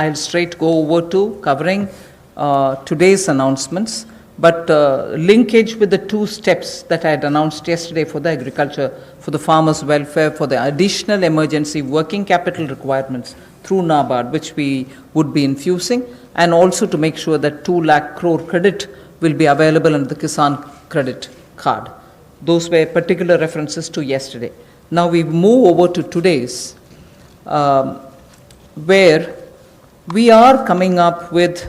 I'll straight go over to covering today's announcements, but linkage with the two steps that I had announced yesterday for the agriculture, for the farmers' welfare, for the additional emergency working capital requirements through NABARD, which we would be infusing, and also to make sure that 2 lakh crore credit will be available under the Kisan Credit Card. Those were particular references to yesterday. Now we move over to today's, where we are coming up with,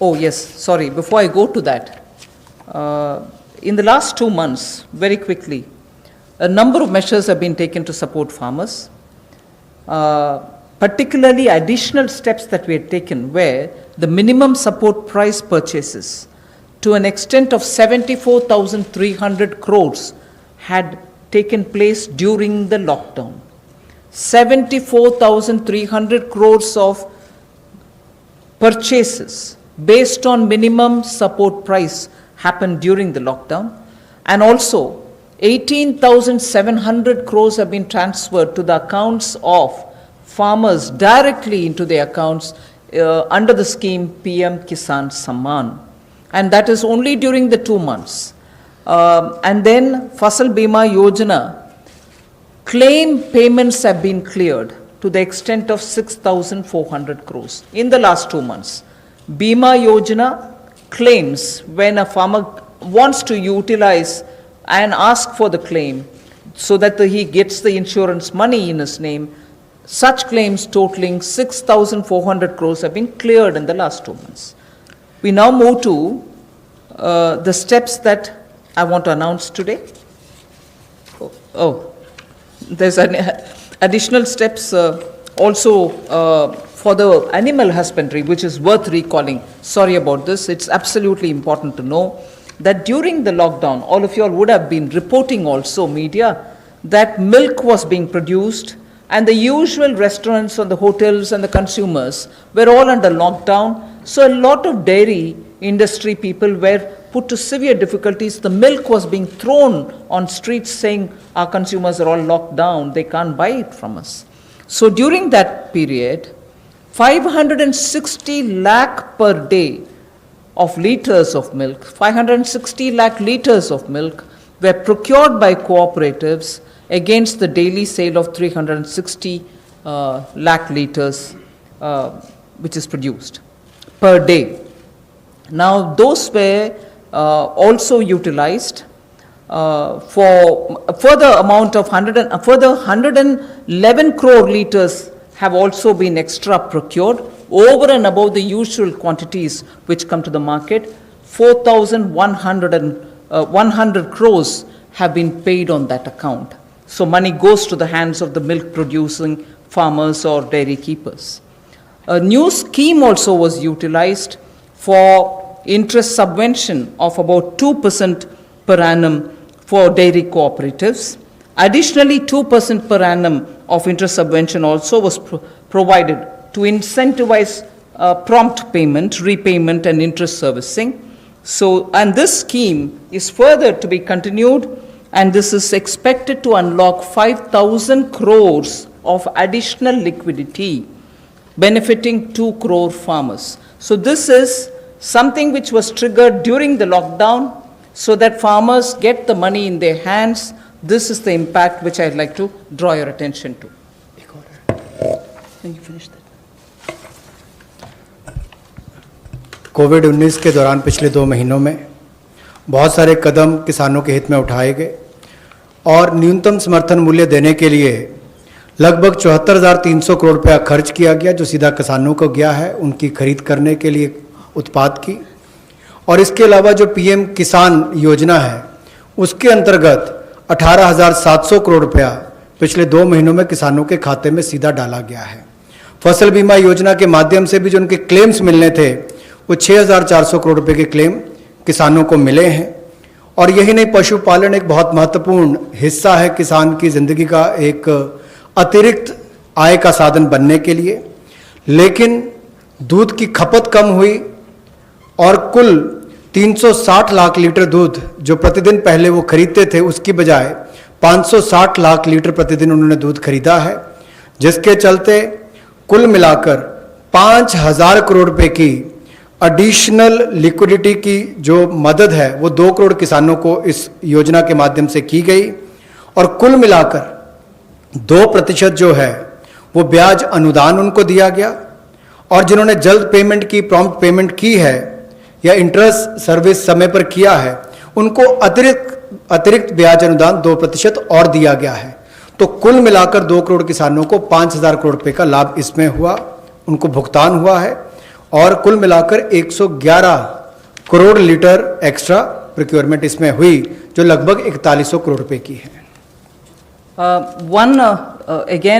oh yes, sorry, before I go to that, in the last 2 months, very quickly, a number of measures have been taken to support farmers. Particularly additional steps that we had taken where the minimum support price purchases to an extent of 74,300 crores had taken place during the lockdown. 74,300 crores of purchases based on minimum support price happened during the lockdown, and also 18,700 crores have been transferred to the accounts of farmers directly into their accounts under the scheme PM Kisan Samman, and that is only during the 2 months. And then Fasal Bima Yojana claim payments have been cleared to the extent of 6,400 crores in the last 2 months. Bima Yojana claims, when a farmer wants to utilize and ask for the claim so that he gets the insurance money in his name, such claims totaling 6,400 crores have been cleared in the last 2 months. We now move to the steps that I want to announce today. There's additional steps also for the animal husbandry, which is worth recalling. Sorry about this. It's absolutely important to know that during the lockdown, all of you all would have been reporting also, media, that milk was being produced, and the usual restaurants and the hotels and the consumers were all under lockdown. So a lot of dairy industry people were put to severe difficulties. The milk was being thrown on streets saying our consumers are all locked down, they can't buy it from us. So during that period, 560 lakh per day of liters of milk, 560 lakh liters of milk were procured by cooperatives against the daily sale of 360 lakh liters which is produced per day. Now those were also utilized for a further amount of 111 crore liters have also been extra procured over and above the usual quantities which come to the market. 4,100 crores have been paid on that account. So money goes to the hands of the milk producing farmers or dairy keepers. A new scheme also was utilized for interest subvention of about 2% per annum for dairy cooperatives. Additionally, 2% per annum of interest subvention also was provided to incentivize prompt payment, repayment, and interest servicing. So, and this scheme is further to be continued, and this is expected to unlock 5,000 crores of additional liquidity, benefiting 2 crore farmers. So this is something which was triggered during the lockdown so that farmers get the money in their hands. This is the impact which I'd like to draw your attention to. Can you finish that? कोविड-19 के दौरान पिछले 2 महीनों में बहुत सारे कदम किसानों के हित में उठाए गए और न्यूनतम समर्थन मूल्य देने के लिए लगभग 74,300 करोड़ रुपया खर्च किया गया, जो सीधा किसानों को गया है उनकी खरीद करने के लिए उत्पाद की। और इसके अलावा जो पीएम किसान योजना है उसके अंतर्गत 18,700 करोड़ रुपया पिछले 2 महीनों में किसानों के खाते में सीधा डाला गया है। फसल बीमा योजना के माध्यम से भी जो उनके क्लेम्स मिलने थे वो 6,400 करोड़ रुपए के क्लेम किसानों को मिले हैं। और यही नहीं, पशुपालन एक बहुत महत्वपूर्ण हिस्सा है किसान की ज़िंदगी का, एक अतिरिक्त आय का साधन बनने के लिए। लेकिन दूध की खपत कम हुई और कुल 360 लाख लीटर दूध जो प्रतिदिन पहले वो खरीदते थे उसकी बजाय 560 लाख लीटर प्रतिदिन उन्होंने दूध खरीदा है। जिसके चलते कुल मिलाकर 5,000 करोड़ रुपए की एडिशनल लिक्विडिटी की जो मदद है वो 2 करोड़ किसानों को इस योजना के माध्यम से की गई और कुल मिलाकर 2% जो है वो ब्याज अनुदान उनको दिया गया और जिन्होंने जल्द पेमेंट की, प्रॉम्प्ट पेमेंट की है या इंटरेस्ट सर्विस समय पर किया है, उनको अतिरिक्त ब्याज अनुदान 2% और दिया गया है। तो कुल मिलाकर 2 करोड़ किसानों को 5,000 करोड़ रुपए का लाभ इसमें हुआ, उनको भुगतान हुआ है और कुल मिलाकर 111 करोड़ लीटर एक्स्ट्रा प्रोक्योरमेंट इसमें हुई, जो लगभग 4100 करोड़ रुपए की है। Again,